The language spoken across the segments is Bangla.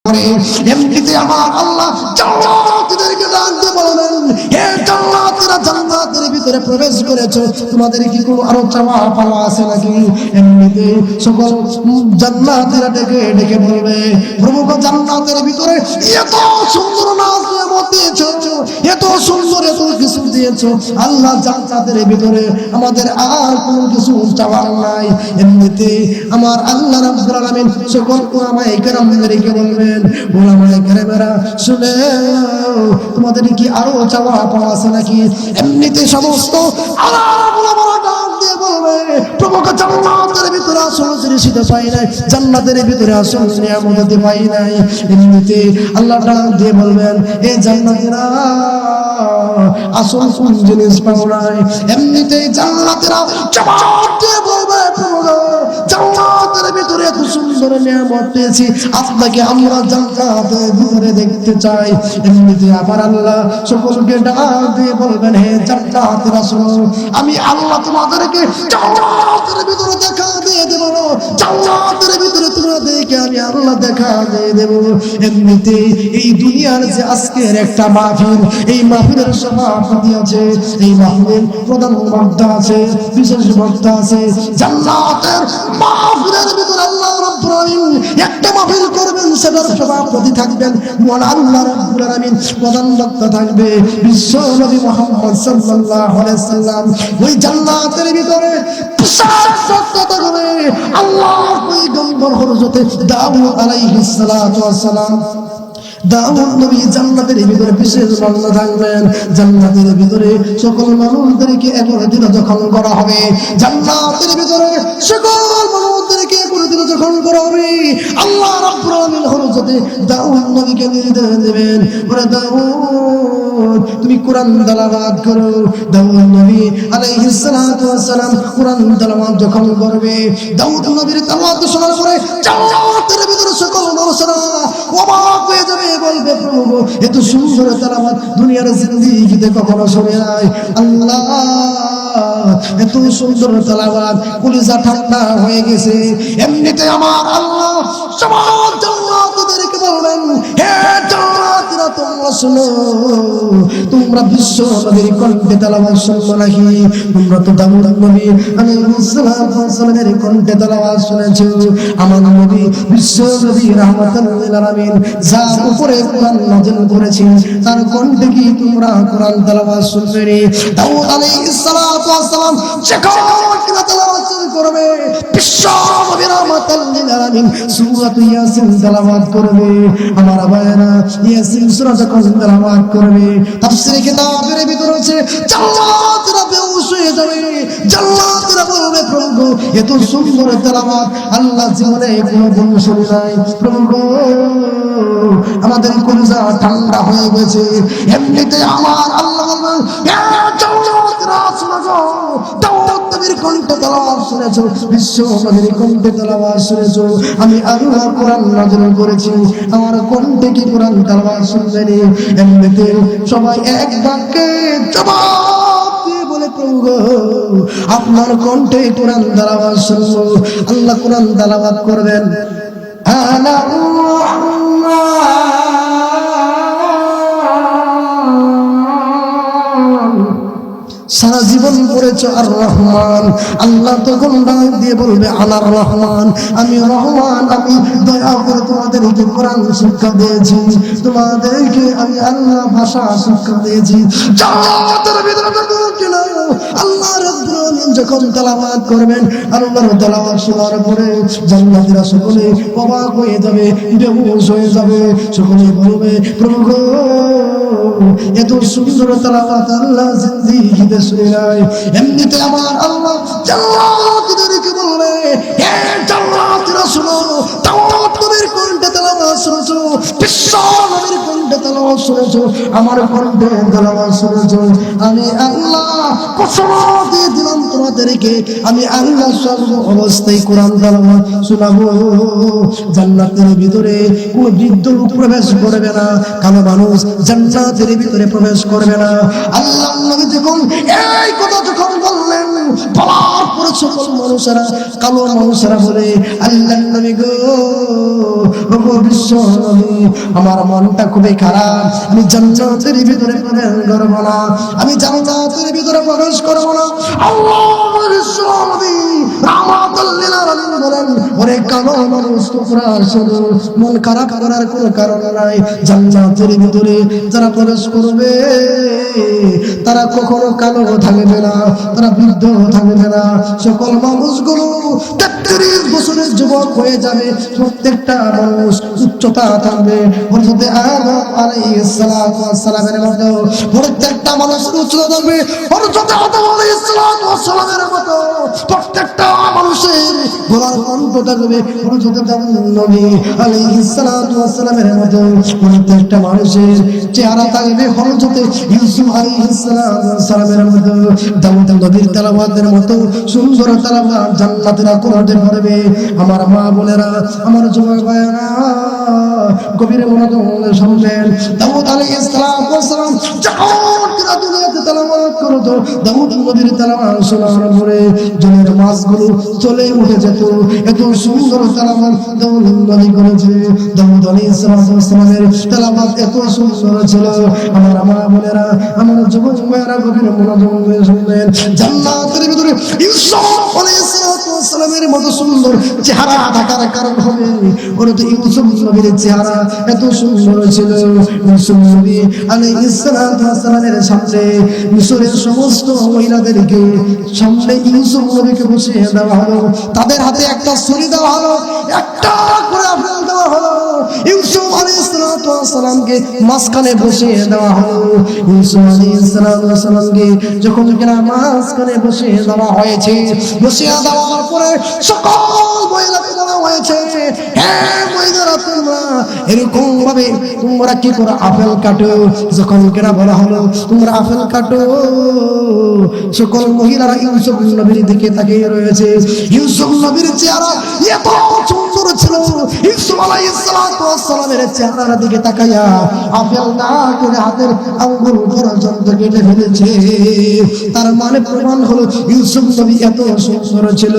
এমনিতে আমার আল্লাহ জান্নাতীদেরকে ডাক দিয়ে বলেন, হে জান্নাতীরা, জান্নাতের ভিতরে প্রবেশ করেছো, তোমাদের কি কোনো আরো চাওয়া পাওয়া আছে নাকি? এমনিতে সকল জান্নাতীরা ডেকে ডেকে বলবে, প্রভু গো, জান্নাতের ভিতরে এত সুন্দর নাজ নিয়ামত দিয়েছো, এত সুন্দর এত কিছু দিয়েছো আল্লাহ, জান্নাতের ভিতরে আমাদের আর কোনো কিছু চাওয়ার নাই। এমনিতে আমার আল্লাহ রাব্বুল আলামিন সকল উলামায়ে কেরামদেরকে বলবেন, উলামায়ে কেরামেরা শুনে, তোমাদের কি আরো চাওয়া পাওয়া আছে নাকি? এমনিতে সমস্ত আলেম উলামারা ডাক দিয়ে বলবে, প্রভু গো, জান্নাতের ভিতরে আসল জিনিস পাই নাই, জান্নাতের ভিতরে আসল নিয়ামত পাই নাই। এমনিতে আল্লাহ ডাক দিয়ে বলবেন, এ জান্নাতীরা, আসল কোন জিনিস পাও নাই? এমনিতে জান্নাতীরা জবাব দিয়ে বলবে, প্রভু গো, জান্নাতের ভিতরে এত সুন্দর নিয়ামত পেয়েছি, আপনাকে আমরা জান্নাতের ভিতরে দেখতে চাই। এমনিতে আবার আল্লাহ সকলকে ডাক দিয়ে বলবেন, হে জান্নাতীরা শোনো, আমি আল্লাহ তোমাদেরকে জান্নাতের ভিতরে দেখা দিয়ে দেব, জান্নাতের ভিতরে তোমাদেরকে আমি আল্লাহ দেখা দিয়ে দেব। এমনিতে এই দুনিয়ার যে আজকের একটা মাহফিল, এই মাহফিলের সভাপতি আছে, এই মাহফিলের প্রধান বক্তা আছে, বিশেষ বক্তা আছে, জান্নাতের মাহফিলের ভিতরে আল্লাহ রাব্বুল আলামিন একটা মাহফিল করবেন, সেটার সভাপতি থাকবেন মহান আল্লাহ রাব্বুল আলামিন, প্রধান বক্তা থাকবে বিশ্ব নবী মুহাম্মদ সাল্লাল্লাহু আলাইহি ওয়াসাল্লাম। ওই জান্নাতের ভিতরে আল্লাহ পয়গম্বর হযরত দাউদ আলাইহিস সালাতু ওয়াস সালাম, দাউদ নবী জান্নাতের ভিতরে বিশেষ বর্ণনা থাকবেন। জান্নাতের ভিতরে সকল মানুষদেরকে একত্রিত যখন করা হবে, জান্নাতের ভিতরে সকল মানুষদেরকে একত্রিত যখন করা হবে, আল্লাহ রাব্বুল আলামিন হযরত দাউদ নবীকে নির্দেশ দেবেন, ওরে দাউদ, তুমি কোরআন তেলাওয়াত করো। দাউদ নবী আলাইহিস সালাতু ওয়াস সালাম কোরআন তেলাওয়াত যখন করবে, দাউদ নবীর তেলাওয়াত শোনার পরে জান্নাতের ভিতরে সকল মানুষরা অবাক হয়ে যাবে, বলবে, প্রভু এত সুন্দর তেলাওয়াত দুনিয়ার জিন্দেগিতে কখনো শুনে নাই। আল্লাহ, এত সুন্দর তেলাওয়াত, কলিজা ঠান্ডা হয়ে গেছে। এমনিতে আমার আল্লাহ সমাজ জান্নাতীদেরকে বলবেন, হে জান্নাতীরা, তোমরা শোনো, তোমরা বিশ্ব নবীর কণ্ঠে তেলাওয়াত শুনছো নাকি? তোমরা তো দাউদ নবী আলাইহিস সালাতু ওয়াস সালামের কণ্ঠে তেলাওয়াত শুনেছো। আমার নবী বিশ্ব নবী রাহমাতুল লিল আলামিন যার উপরে কোরআন নাযিল করেছেন, তার কণ্ঠে কি তোমরা কোরআন তেলাওয়াত শুনবে? দাউদ আলাইহিস সালাতু ওয়াস সালাম যখন তেলাওয়াত করবে, বিশ্ব নবী রাহমাতুল লিল আলামিন সূরা ইয়াসিন তেলাওয়াত করবে। আমার ভাইরা, ইয়াসিন সূরা যখন তেলাওয়াত করবে, তাফসীরে কিতাবের ভিতরে আছে, জান্নাতীরা বেহুশ হয়ে যাবে, জান্নাতীরা বলবে, প্রভু এত সুন্দর তেলাওয়াত আল্লাহ জীবনে কোনোদিন শুনি নাই, প্রভু আমাদের কলিজা ঠান্ডা হয়ে গেছে। এমনিতে আমার আল্লাহ বলবেন, হে জান্নাতীরা শোনো, দাউদ নবীর কণ্ঠে তেলাওয়াত শুনেছো, বিশ্ব নবীর কণ্ঠে তেলাওয়াত শুনেছো, আমি আল্লাহ কোরআন নাযিল করেছি, আমার কণ্ঠে কি কোরআন তেলাওয়াত শুনবেন? এমনিতে সবাই এক বাক্যে জবাব দিয়ে বলে, প্রভু গো, আপনার কণ্ঠে কোরআন তেলাওয়াত শুনবো। আল্লাহ কোরআন তেলাওয়াত করবেন, সারা জীবন পড়েছো আর রহমান। আল্লাহ তখন ডাক দিয়ে বলবে, আনার রহমান, আমি রহমান, আমি দয়া করে তোমাদেরকে কোরআন শিক্ষা দিয়েছি, তোমাদেরকে আমি আল্লাহ ভাষা শিক্ষা দিয়েছি। জান্নাতের ভিতরে আল্লাহ রাব্বুল আলামিন যখন তেলাওয়াত করবেন, আল্লাহর তেলাওয়াত শোনার পরে জান্নাতীরা সকলে অবাক হয়ে যাবে, বেহুশ হয়ে যাবে, সকলে বলবে, প্রভু গো, এত সুন্দর তেলাওয়াত আল্লাহ জিন্দেগিতে শুনে নাই। এমনিতে আমার আল্লাহ জান্নাতীদেরকে বলবে, হে জান্নাতীরা শোনো, দাউদ নবীর কণ্ঠে তেলাওয়াত শুনেছো, বিশ্ব নবীর কণ্ঠে তেলাওয়াত শুনেছো, আমার কণ্ঠে তেলাওয়াত শুনেছো, আমি আল্লাহ কসম দিয়ে দিলাম তোমাদেরকে, আমি আল্লাহ সর্ব অবস্থায় কোরআন তেলাওয়াত শোনাবো। জান্নাতের ভিতরে কোনো বৃদ্ধ লোক প্রবেশ করবে না, কালো মানুষ জান্নাতের ভিতরে প্রবেশ করবে না। আল্লাহ নবী যখন এই কথা যখন বললেন, বলার পরে সকল মানুষেরা, কালো মানুষেরা বলে, আল্লাহর নবী গো, ওগো বিশ্ব নবী, আমার মনটা খুবই খারাপ, আমি জান্নাতের ভিতরে প্রবেশ করব না, আমি জান্নাতের ভিতরে প্রবেশ করব না। আল্লাহর বিশ্ব নবী রাহমাতুল লিল আলামিন বলেন, ওরে কালো মানুষ, তোমরা শোনো, মন খারাপ করার কোনো কারণ নাই। জান্নাতের ভিতরে যারা প্রবেশ করবে তারা কখনো কালো থাকবে না, তারা বৃদ্ধ থাকবে না। সকল মানুষগুলো 33 বছরের যুবক হয়ে যাবে। প্রত্যেকটা মানুষ উচ্চতা থাকবে হযরত আদম আলাইহিস সালাতু ওয়াস সালামের মতো, প্রত্যেকটা মানুষের উচ্চতা থাকবে হযরত আদম আলাইহিস সালাতু ওয়াস সালামের মতো, প্রত্যেকটা মানুষের গলার কণ্ঠ থাকবে হযরত নবী আলাইহিস সালাতু ওয়াস সালামের মতো, প্রত্যেকটা মানুষের চেহারা থাকবে হযরত ইউসুফ আলাইহিস সালামের মতো, দাউদ নবীর তেলাওয়াতের মতো সুন্দর তেলাওয়াত জান্নাতীরা করতে পারবে। আমার মা বোনেরা, আমার যুবক ভাইয়েরা, গভীর মনোযোগ শুনবেন। দাউদ আলাইহিস সালাম যখন কিনা দুনিয়াতে তেলাওয়াত করতো, দাউদ নবীর তেলাওয়াত শোনার পরে জনের মাছগুলো চলে উঠে যেত। এত সুন্দর তেলাওয়াত দাউদ নবী করেছে। দাউদ আলাইহিস সালামের তেলাওয়াত এত সুন্দর ছিল। আমার মা বোনেরা, আমার যুবক ভাইয়েরা, গভীর মনোযোগ শুনবেন। জান্নাতের ভিতরে ইউসুফ আলাইহিস সালামের মতো সুন্দর চেহারা থাকার কারণ হবে ওর তো ইউসুফ নবীর চেহারা এত সুন্দর ছিল। ইউসুফ নবী আলাইহিস সালামের সামনে মিশরের সমস্ত মহিলাদেরকে সামনে ইউসুফ নবীকে বসিয়ে দেওয়া হলো, তাদের হাতে একটা ছুরি দেওয়া হলো, একটা করে আপেল দেওয়া হলো, ইউসুফ আলাইহিস সালামকে মাঝখানে বসিয়ে দেওয়া হলো। ইউসুফ আলাইহিস সালামকে যখন কিনা মাঝখানে বসিয়ে দেওয়া হয়েছে, বসিয়ে দেওয়ার পরে সকল মহিলাকে দেওয়া হয়েছে, হ্যাঁ মহিলারা, তোমরা এরকম ভাবে তোমরা কি করে আপেল কাটো। যখন কিনা বলা হলো তোমরা আপেল কাটো, সকল মহিলারা ইউসুফ নবীর দিকে তাকিয়ে রয়েছে। ইউসুফ নবীর চেহারা এত সুন্দর ছিল, ইউসুফ আলাইহিস সালামের চেহারার দিকে তাকাইয়া আপেল না করে হাতের আঙ্গুল পর্যন্ত কেটে ফেলেছে। তার মানে প্রমাণ হলো ইউসুফ নবী এত সুন্দর ছিল।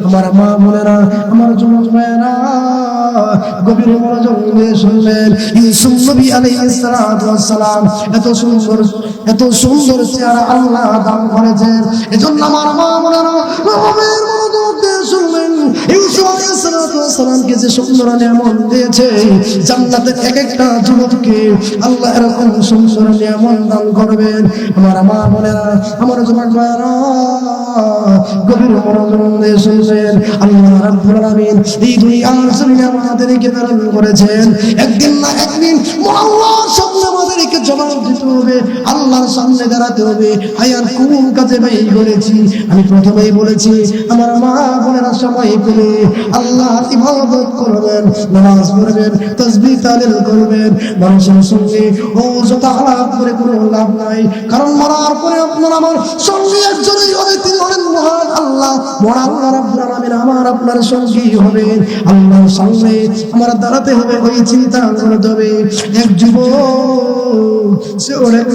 আমার মা বোনেরা, আমার যুবক ভাইয়েরা, গভীর মনোযোগ দিয়ে শুনবেন। ইউসুফ নবী আলাইহিস সালাম এত সুন্দর চেহারা আল্লাহ দান করেছেন। এজন্য আমার মা বোনেরা গভীর মনোযোগ দিয়ে শুনবেন। ইউসুফ আলাইহিস সালামকে যে সুন্দর নিয়ামত দিয়েছে, জান্নাতের এক একটা যুবককে আল্লাহ এরকম সুন্দর নিয়ামত দান করবেন। আমার মা বোনেরা, আমার যুবক ভাইয়েরা, গভীর মনোযোগ দিয়ে শুনবেন। আল্লাহ রাব্বুল আলামিন এই দুনিয়ার জমিনে আমাদেরকে প্রেরণ করেছেন। একদিন না একদিন আল্লাহর সামনে আমাদেরকে জবাব দিতে হবে, আল্লাহর সামনে দাঁড়াতে হবে। হায়ার কোন কাজে ব্যয় করেছি? আমি প্রথমেই বলেছি, আমার মা বোনেরা সময় পেলে আল্লাহর ইবাদত করবেন, নামাজ পড়বেন, তাসবিহ তাহলিল করবেন। মানুষের সঙ্গে ও যত আলাপ করে কোনো লাভ নাই, কারণ মরার পরে আপনার আমার সঙ্গে একজনই হবে, তিনি হলেন মহান আল্লাহ। মহান আল্লাহ রাব্বুল আলামিন আমার আপনার সঙ্গী হবে। আল্লাহর সামনে আমার দাঁড়াতে হবে, ওই চিন্তা করতে হবে। এক যুবক সে অনেক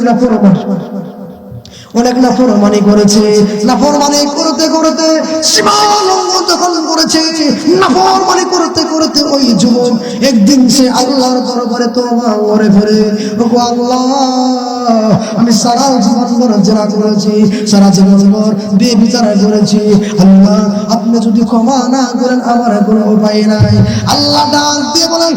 নাফরমানি করেছে, নাফরমানি করতে করতে সীমা লঙ্ঘন যখন করেছে, নাফরমানি করতে করতে ওই যুবক একদিন সে আল্লাহর দরবারে তওবা করে ফেলে, ওগো আল্লাহ, আমি সারা জীবন ভর জিনা করেছি, সারা জীবন ভর বেবিচার করেছি, আল্লাহ আপনি যদি ক্ষমা না করেন আমার কোনো উপায় নাই। আল্লাহ ডাক দিয়ে বলেন,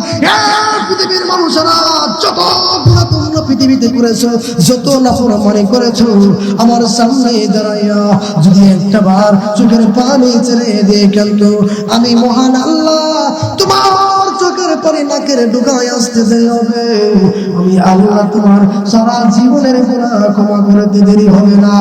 পৃথিবীর মানুষেরা, যত গুনাহ তোমরা পৃথিবীতে করেছো, যত নাফরমানি করেছো, আমার সামনে দাঁড়াইয়া যদি একটা বার চোখের পানি ছেড়ে দিয়ে কিন্তু আমি মহান আল্লাহ তোমার চোখের পানি নাকের ঢুকায় আসতে হবে, আমি আল্লাহ তোমার সারা জীবনের গুনাহ ক্ষমা করতে দেরি হবে না।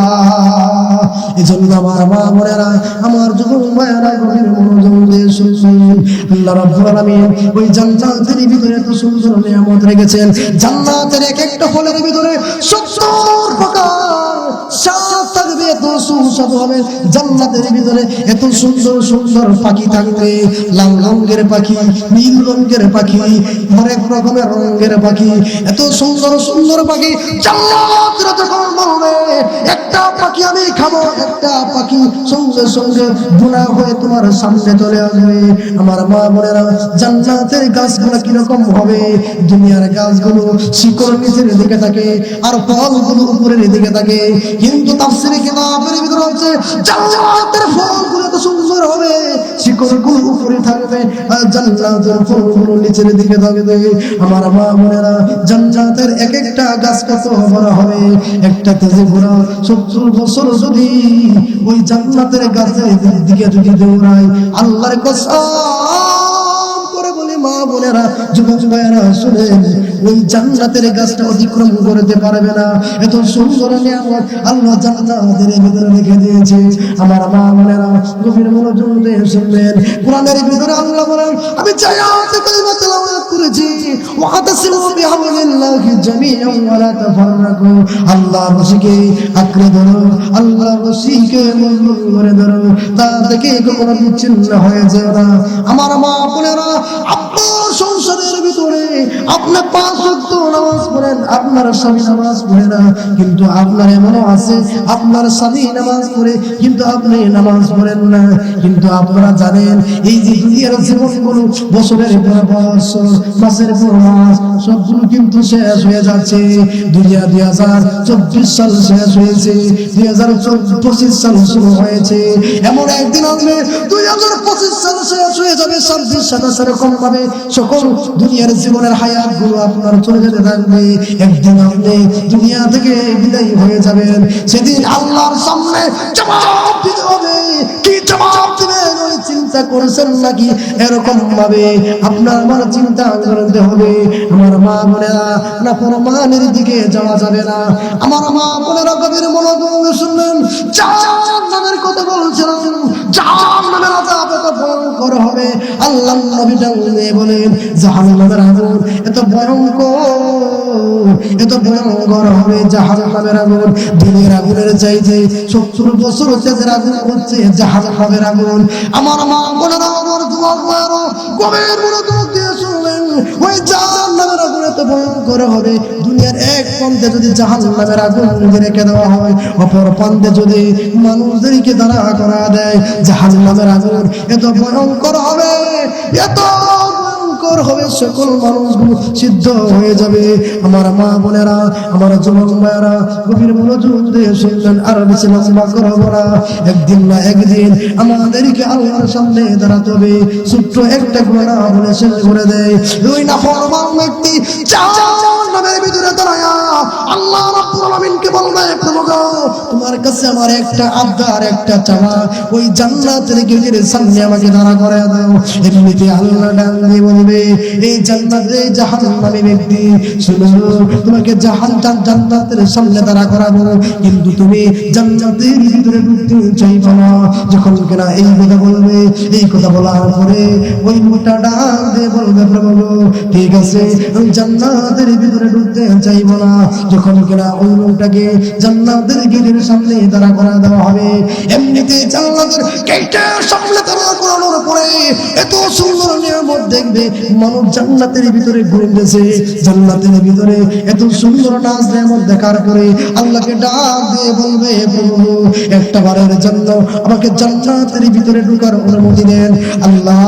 এজন্য আমার মা বোনেরা, আমার যুবক ভাইয়েরা, গভীর মনোযোগ দিয়ে শুনবেন। আল্লাহ রাব্বুল আলামিন ওই জান্নাতের ভিতরে এত সুন্দর নিয়ামত রেখেছেন। জান্নাতের এক একটা ফলের ভিতরে 70 প্রকার স্বাদ থাকবে, এত সুস্বাদু হবে, জান্নাতের ভিতরে এত সুন্দর সুন্দর পাখি থাকবে, লাল রঙের পাখি, নীল রঙের পাখি, হরেক রকমের রঙের পাখি, এত সুন্দর সুন্দর পাখি। জান্নাতীরা যখন বলবে একটা পাখি আমি খাবো, একটা পাখি সঙ্গে সঙ্গে বুনা হয়ে তোমার সামনে চলে আসবে। আমার মা বোনেরা, জান্নাতের গাছগুলো কিরকম হবে? দুনিয়ার গাছগুলো শিকড় নিচের দিকে থাকে আর ফলগুলো উপরের দিকে থাকে, কিন্তু তাফসীরে কিতাবের ভিতরে হচ্ছে জান্নাতের ফলগুলো এত সুন্দর হবে, শিকড়গুলো উপরে থাকবে আর জান্নাতের ফলগুলো নিচের দিকে থাকবে। আমার মা বোনেরা, জান্নাতের এক একটা গাছ কত বড় হবে, একটা তেজে ঘোড়া 70 বছর যদি ওই জান্নাতের গাছের দিকে যদি দৌড়ায়, আল্লাহর কসম করে বলি মা বোনেরা, যুবক ভাইয়েরা শুনেন, ওই জান্নাতের গাছটা অতিক্রম করতে পারবে না। এত সুন্দর নিয়ামত আল্লাহ জান্নাতের ভিতরে রেখে দিয়েছে। আমার মা বোনেরা, গভীর মনোযোগ দিয়ে শুনবেন, কোরআনের ভিতরে আল্লাহ বলেন, আমি চাই আয়াতে কারিমা তেলাওয়াত করেছি, ওয়াতাসিমু বিহাবলিল্লাহি জামিআন ওয়া লা তাফাররাকু। আল্লাহর রশিকে আঁকড়ে ধরো, আল্লাহর রশিকে মজবুত করে ধরো, তা থেকে কখনো বিচ্ছিন্ন হয়ে যায় না। আমার মা বোনেরা, আপনার সংসারের ভিতরে আপনি 5 ওয়াক্ত নামাজ পড়েন, আপনার স্বামী নামাজ পড়ে না, কিন্তু আপনার এমনও আছে আপনার স্বামী নামাজ পড়ে কিন্তু আপনি নামাজ পড়েন না। কিন্তু আপনারা জানেন, এই যে দুনিয়ার জীবনগুলো বছরের পর বছর, মাসের পর মাস, সবগুলো কিন্তু শেষ হয়ে যাচ্ছে। 2024 সাল শেষ হয়েছে, 2025 সাল শুরু হয়েছে, এমন একদিন আসবে 2025 সাল শেষ হয়ে যাবে, 26-27 এরকম ভাবে সকল দুনিয়ার জীবনের হায়াত গুলো আপনার চলে যেতে থাকবে। একদিন আপনি দুনিয়া থেকে বিদায় হয়ে যাবেন, সেদিন আল্লাহর সামনে জবাব দিতে হবে। কি জবাব দিবেন ওই চিন্তা করেছেন নাকি? এরকম ভাবে আপনার আমার চিন্তা করতে হবে। আমার মা বোনেরা, না প্রমাণের দিকে যাওয়া যাবে না। আমার মা বোনেরা, গভীর মনোযোগ শুনবেন, জাহান্নামের কথা বলছিলাম, জাহান্নামের আযাব এত ভয়ঙ্কর হবে। আল্লাহর নবী বলেন, জাহান্নামের আগুন এত ভয়ঙ্কর, এত ভয়ঙ্কর হবে জাহান্নামের আগুন, দুনিয়ার আগুনের চাইতে 70 বছর তেজের আগুন হচ্ছে জাহান্নামের আগুন। আমার মা বোনেরা, আমার যুবক ভাইরা, গভীর মনোযোগ দিয়ে শুনবেন, ওই জাহান্নামের আগুন এত ভয়ঙ্কর হবে, দুনিয়ার এক প্রান্তে যদি জাহান্নামের আগুন রেখে দেওয়া হয়, অপর প্রান্তে যদি মানুষদেরকে দাঁড়া করা দেয়, জাহান্নামের আগুন এত ভয়ঙ্কর হবে, এত ভয়ঙ্কর হবে, সকল মানুষগুলো সিদ্ধ হয়ে যাবে। আমার মা বোনেরা, আমার যুবক ভাইয়েরা, গভীর মনোযোগ দিয়ে শুনবেন, আর বেশি লম্বা করব না। একদিন না একদিন আমাদেরকে আল্লাহর সামনে দাঁড়াতে হবে। ছোট্ট একটা গুনাহ বলে শেষ করে দেয়, ওই নাফরমান ব্যক্তি জাহান্নামের ভিতরে দাঁড়ায়া আল্লাহ রাব্বুল আলামিনকে বলবে, প্রভু গো, তোমার কাছে আমার একটা আবদার, একটা চাওয়া, ওই জান্নাতের গেটের সামনে আমাকে দাঁড়া করে দাও। এমনিতে আল্লাহ ডাকবে, বলবে, এই জান্নাতে জাহান্নামী ব্যক্তি, শুনো, তোমাকে জান্নাতের সামনে দাঁড়া করাবো, কিন্তু তুমি জান্নাতের ভিতরে ঢুকতে চাইবে না। যখন কিনা এই কথা বলবে, এই কথা বলার পরে ওই লোকটা ডাক দিয়ে বলবে, প্রভু গো, ঠিক আছে, আমি জান্নাতের ভিতরে ঢুকতে চাইব না। যখন কিনা ওই লোকটাকে জান্নাতের গেটের সামনে দাঁড়া করা দেওয়া হবে, এমনিতে জান্নাতের গেটের সামনে দাঁড়া করানোর পরে এত সুন্দর নিয়ামত দেখবে, মানুষ জান্নাতের ভিতরে ঘুরতেছে, জান্নাতের ভিতরে এত সুন্দর নাজ নিয়ামত দেখার পরে আল্লাহকে ডাক দিয়ে বলবে, প্রভু, একটা বারের জন্য আমাকে জান্নাতের ভিতরে ঢোকার অনুমতি দেন। আল্লাহ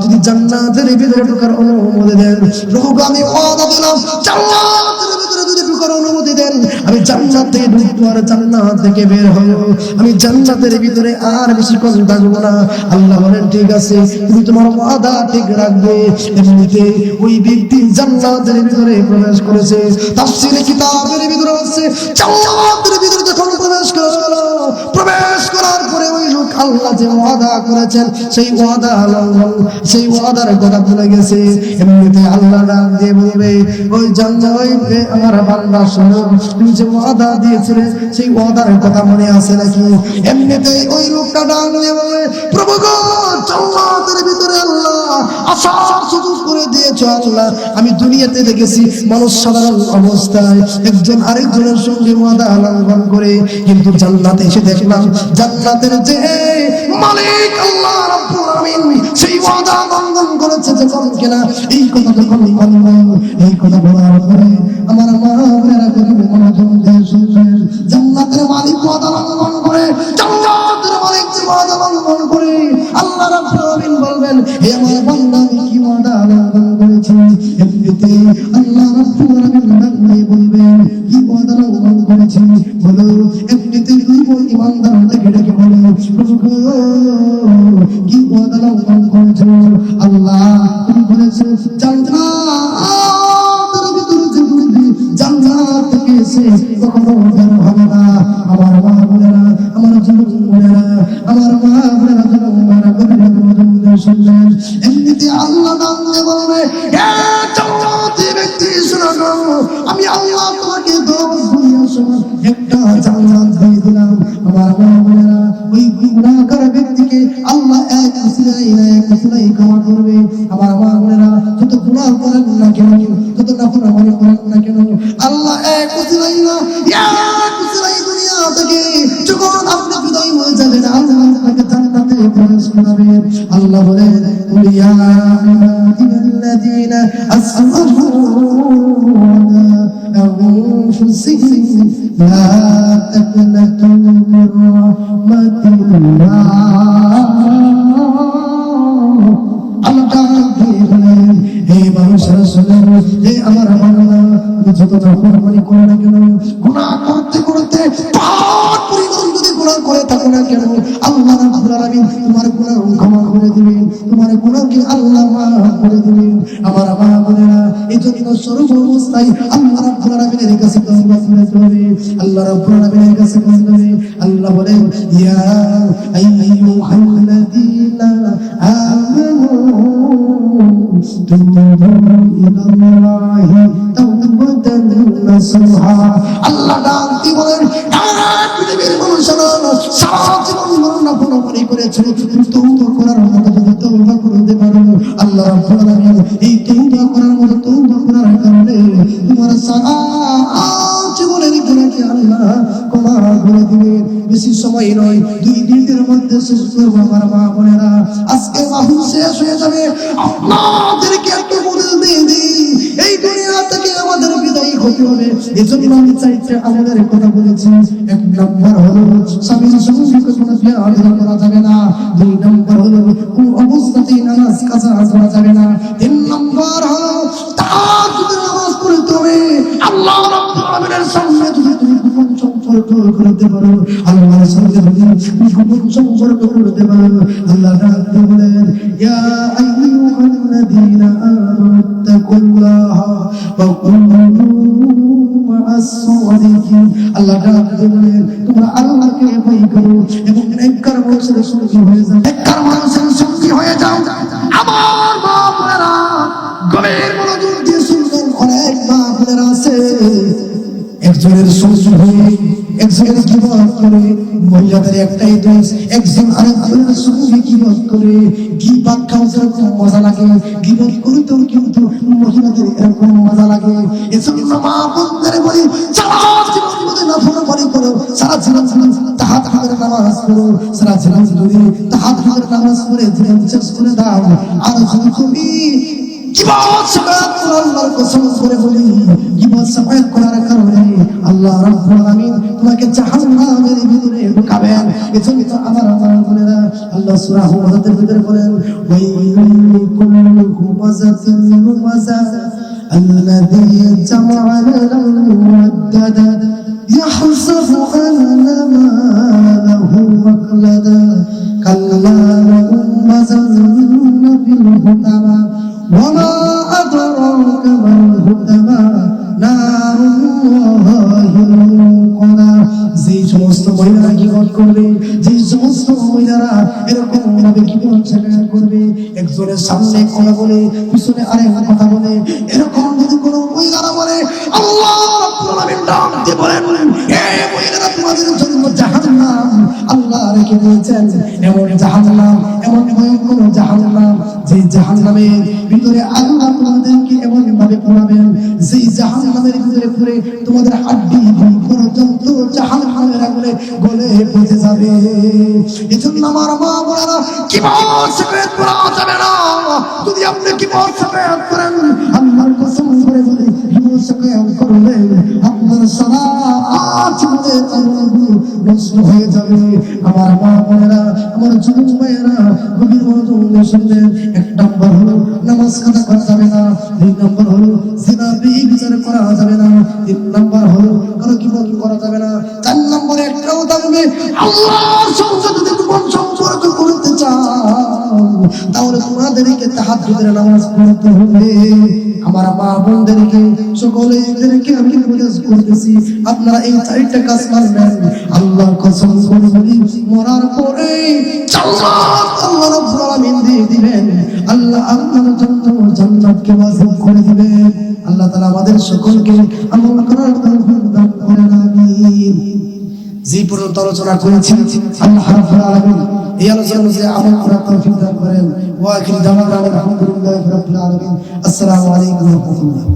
যদি জান্নাতের ভিতরে ঢোকার অনুমতি দেন, প্রভু আমি ওয়াদা দিলাম, জান্নাতের ভিতরে যদি ঢোকার অনুমতি দেন, আমি জান্নাত থেকে ঢুকবো আর জান্নাত থেকে বের হব, আমি জান্নাতের ভিতরে আর বেশিক্ষণ থাকবো না। আল্লাহ বলেন, ঠিক আছে, তুমি তোমার ওয়াদা ঠিক রাখবে। এমনিতে ওই ব্যক্তি জান্নাতের ভিতরে প্রবেশ করেছে। তাফসীরে কিতাবের ভিতরে আছে, জান্নাতের ভিতরে যখন প্রবেশ করার পরে ওই লোক আল্লাহ যে ওয়াদা করেছেন সেই ওয়াদা লঙ্ঘন, সেই ওয়াদার কথা ভুলে গেছে। এমনিতে আল্লাহ ডাক দিয়ে বলবে, ওই জান্নাত, ওই আমার বান্দা শোনো, তুমি যে ওয়াদা দিয়েছিলে সেই ওয়াদার কথা মনে আছে নাকি? এমনিতেই ওই লোকটা ডাক দিয়ে বলবে, প্রভু গো, জান্নাতের ভিতরে আল্লাহ আসার সুযোগ করে দিয়েছো আল্লাহ। আমি দুনিয়াতে দেখেছি মানুষ সাধারণ অবস্থায় একজন আরেকজনের সঙ্গে ওয়াদা লঙ্ঘন করে, কিন্তু জান্নাতে এসে দেখলাম জান্নাতের যে মালিক আল্লাহ রাব্বুল আলামিন সেই ওয়াদা লঙ্ঘন করেছে যখন কিনা। এই কথা যখন এই কথা বলার পরে আমার মা বোনেরা গরিব মনোযোগ দিয়ে শুনবেন, জান্নাতের মালিক ওয়াদা লঙ্ঘন করে, জান্নাতের মালিক যে ওয়াদা লঙ্ঘন করে, আল্লাহ রাব্বুল আলামিন বলবেন, হে আমার বান্দা, আমি কি ওয়াদা লঙ্ঘন করেছি? এমনিতে আল্লাহ রাব্বুল আলামিন ডাকলে বলবেন, কি ওয়াদা লঙ্ঘন করেছি বলো? এমনিতে দুই ইমানদার থেকে ডেকে বলো, প্রভু গো, কি ওয়াদা লঙ্ঘন করেছো? আল্লাহ তুমি বলেছো জান্নাতের ভিতরে যে ঢুকবে জান্নাত থেকে এসে কখনো বের হবে না। আমার মা বোনেরা, আমার যুবক বোনেরা, আমার মা বোনেরা, যুবক বোনেরা, গভীর মনোযোগ দিয়ে শুনবেন। এমনিতে আল্লাহ নাম দিয়ে বলবে, হে জান্নাতি ব্যক্তি শোনো, আমি আল্লাহ তোমাকে 10 দুনিয়ার সমান একটা জান্নাত দিয়ে দিলাম। আমার মা বোনেরা, ওই গুনাহগার ব্যক্তিকে আল্লাহ এক উসিলাই ক্ষমা করবে। আমার মা বোনেরা, যত গুনাহ করেন না কেন, যত নাফরমানি করেন না কেন, আল্লাহ এক উসিলাই দুনিয়া থেকে যখন আপনি বিদায় হয়ে যাবেন, আল্লাহ আপনাকে জান্নাতে প্রবেশ করাবেন। আল্লাহ বলেন, ইয়া আইয়ুহাল্লাযীনা আসরাফু আলা আনফুসিহিম লা তাকনাতু মির রাহমাতিল্লাহ। আমার বাংলা যত নাফরমানি করে না কেন, গুনাহ করতে করতে পাপ পরিমাণ যদি গুনাহ করে থাকো না কেন, আল্লাহ রাব্বুল আলামিন তোমার গুনাহ ক্ষমা করে দিবেন, তোমার গুনাহকে আল্লাহ মাফ করে দিবেন। আমার মা বোনেরা, এই জন্য সর্ব অবস্থায় আল্লাহ রাব্বুল আলামিনের কাছে তওবা করতে হবে, আল্লাহ রাব্বুল আলামিনের কাছে করতে হবে। আল্লাহ বলেন, ইয়া আইয়ুহাল্লাযীনা আমানু আল্লাহ ডাক দিয়ে বলেন, পৃথিবীর মানুষেরা সারা জীবন নাফরমানি করেছে, তওবা করার মতো যদি তওবা করতে পারো, আল্লাহ রাব্বুল আলামিন এই তওবা করার মতো তওবা করার কারণে তোমার সারা জীবনের গুনাহকে আল্লাহ ক্ষমা করে দিবেন। বেশি সময় নয়, 2 দিনের মধ্যে শেষ করব। আমার মা বোনেরা, আজকে মাহফিল শেষ হয়ে যাবে, আপনাদেরকে একটু বলে দিয়ে দিই, এই দুনিয়া থেকে আমাদের বিদায় হতে হবে। এজন্য আমি চাইতে আমাদের কথা বলেছি। 1 নম্বর হলো স্বামীর সঙ্গে কোনো বিয়াদবি করা যাবে না। 2 নম্বর হলো কোন অবস্থাতেই নামাজ কাজা করা যাবে না। 3 নম্বর হলো তাহাজ্জুদের নামাজ পড়তে হবে। আল্লাহ রাব্বুল আলামিনের সামনে যদি তুমি গোপন সম্পর্ক করতে পারো, আল্লাহর সঙ্গে যদি তুমি গোপন সম্পর্ক করতে পারো, আল্লাহ ডাকতে বলেন, ইয়া আইয়ুহাল্লাযীনা আমানু তাকুল্লাহা ওয়া কুনু মা'আস সাদিকিন। আল্লাহ ডাকতে বলেন, তোমরা আল্লাহকে ভয় করো এবং নেককার মানুষের সঙ্গী হয়ে যাও, নেককার মানুষের সঙ্গী হয়ে যাও। আমার মা বোনেরা, গভীর মনোযোগ দিয়ে শুনবেন। অনেক মা বোনেরা আছে একজনের সঙ্গী হয়ে একজনের গীবত করে, মহিলাদের একটাই দোষ, একজন আরেকজনের সঙ্গে গীবত করে। গীবত খাওয়া যেরকম মজা লাগে, গীবত করতেও কিন্তু মহিলাদের এরকম মজা লাগে। এজন্য মা বোনদের বলি, সারা জীবন যদি নাফরমানি করো, সারা জীবন তাহাজ্জুদের নামাজ পড়ো, সারা জীবন যদি তাহাজ্জুদের নামাজ পড়ে দিন শেষ করে দাও, আর যদি তুমি গীবত সাফায়াত করার আল্লাহর কসম করে বলি, গীবত সাফায়াত করার কারণে আল্লাহ রাব্বুল আলামিন তোমাকে জাহান্নামের ভিতরে ঢুকাবেন। এজন্য তো আমার বোনেরা, আল্লাহ সূরা হুমাযাতের ভিতরে বলেন, ওয়াইলুল লিকুল্লি হুমাযাতিন লুমাযা আল্লাযী জামা'a মালান মুআদ্দাদা ইয়াহসাবু আন্না মালাহু আখলাদা কাল্লা লা'উম্মাযান্না ফিল হুতামা ওয়া মা আদরাকা মাল হুতামা নারুল্লাহিল মুকাদা। যে সমস্ত মহিলারা গীবত করবে, যে সমস্ত মহিলারা এরকম ভাবে কিভাবে শেখার করবে, একজনের সামনে কথা বলে পিছনে আরেক কথা বলে, এরকম যদি কোনো মহিলারা বলে আল্লাহ রাব্বুল আলামিন ডাক দিয়ে বলেন এই মহিলারা তোমাদের জন্য জাহান্নাম আল্লাহ রেখে দিয়েছেন, এমন জাহান্নাম, এমন ভয়ঙ্কর জাহান্নাম, যে জাহান্নামের ভিতরে আল্লাহ তোমাদেরকে এমন ভাবে পোড়াবেন, যে জাহান্নামের ভিতরে পুরে তোমাদের হাড্ডি পর্যন্ত জাহান্নামের আগুনে গলে পচে যাবে। এজন্য আমার মা বোনেরা কিভাবে সাফায়াত করা যাবে না, যদি আপনি কিভাবে সাফায়াত করেন আল্লাহর কসম করে বলি কিভাবে সাফায়াত করবেন আপনার সারা জীবনের আমলগুলো নষ্ট হয়ে যাবে। আমার মা বোনেরা, আমার যুবক ভাইয়েরা গভীর মনোযোগ শুনবেন। এক নম্বর হলো নামাজ কাজা করা যাবে না, দুই নম্বর হলো জিনা বিচার করা যাবে না, তিন নম্বর হলো কারো কিবত করা যাবে না, চার নম্বরে একটাও থাকবে আল্লাহর সংসদে যদি কোন সম্পর্ক করতে চাও তাহলে তোমাদেরকে তাহাজ্জুদের নামাজ পড়তে হবে। আমার মা বোনদেরকে সকলেদেরকে আমি উপদেশ করতেছি, আপনারা এই চারটা কাজ করবেন। আল্লাহর কসম করে বলি মরার পরে জান্নাত আল্লাহ রাব্বুল আলামিন দিয়ে দিবেন, আল্লাহ আপনার জন্য জান্নাতকে ওয়াজিব করে দিবেন। আল্লাহ তাআলা আমাদের সকলকে আমল করার তৌফিক দান করেন, আমিন। যে পর্যন্ত আলোচনা করেছি আল্লাহ রাব্বুল আলামিন এই আলোচনা অনুযায়ী আমল করার তৌফিক দান করেন। ওয়া আখিরু দাওয়ানা আলহামদুলিল্লাহি রাব্বিল আলামিন। আসসালামু আলাইকুম ওয়া রাহমাতুল্লাহ।